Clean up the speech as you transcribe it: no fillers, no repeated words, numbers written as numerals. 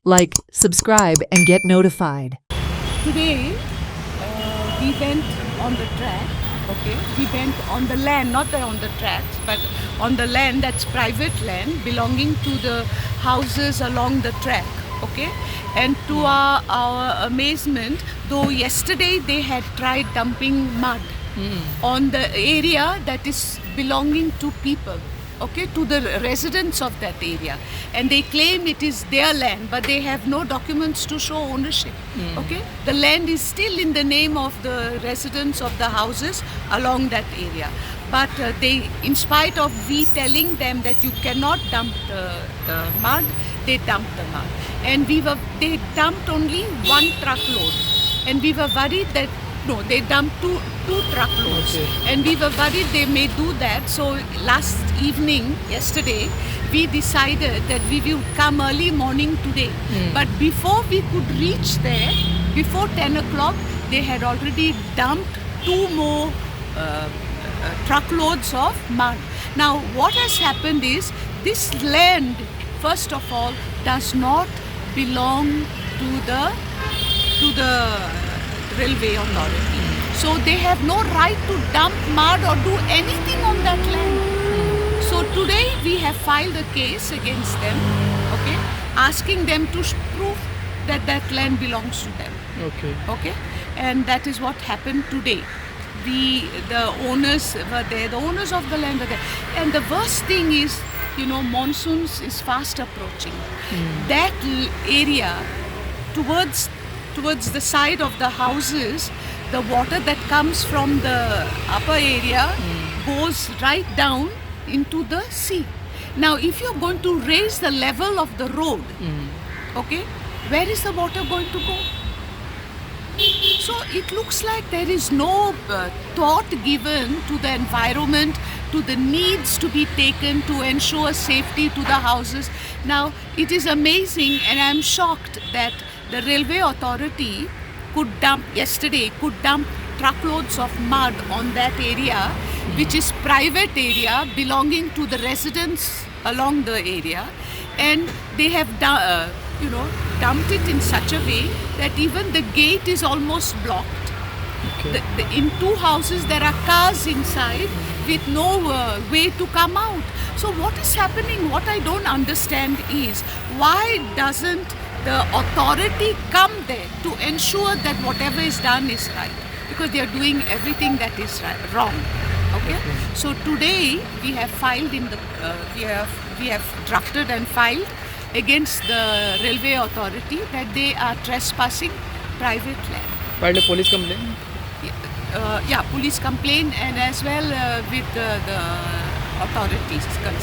Like, subscribe, and get notified. Today, we went on the track, okay? We went on the land, not on the tracks, but on the land that's private land belonging to the houses along the track, okay? And to our amazement, though yesterday they had tried dumping mud on the area that is belonging to people, okay, to the residents of that area, and they claim it is their land, but they have no documents to show ownership. Okay, the land is still in the name of the residents of the houses along that area, but they, in spite of we telling them that you cannot dump the mud, they dumped the mud, and they dumped only one truckload, and we were worried that no, they dumped two truckloads, and we were worried they may do that. So last evening, yesterday, we decided that we will come early morning today. But before we could reach there, before 10 o'clock, they had already dumped two more truckloads of mud. Now, what has happened is this land, first of all, does not belong to the Railway Authority. So they have no right to dump mud or do anything on that land. So today we have filed a case against them, okay, asking them to prove that that land belongs to them. Okay, and that is what happened today. The owners were there, the owners of the land were there, and the worst thing is, monsoons is fast approaching. That area towards the side of the houses, the water that comes from the upper area goes right down into the sea. Now, if you're going to raise the level of the road, okay, where is the water going to go? So it looks like there is no thought given to the environment, to the needs to be taken to ensure safety to the houses. Now, it is amazing, and I'm shocked that the Railway Authority could dump truckloads of mud on that area, which is private area belonging to the residents along the area, and they have dumped it in such a way that even the gate is almost blocked. In two houses there are cars inside with no way to come out. So what is happening? What I don't understand is, why doesn't the authority come there to ensure that whatever is done is right? Because they are doing everything that is wrong. Okay? So today we have filed we have drafted and filed against the Railway Authority that they are trespassing private land. Filed a police complaint? Police complaint, and as well with the authorities concerned.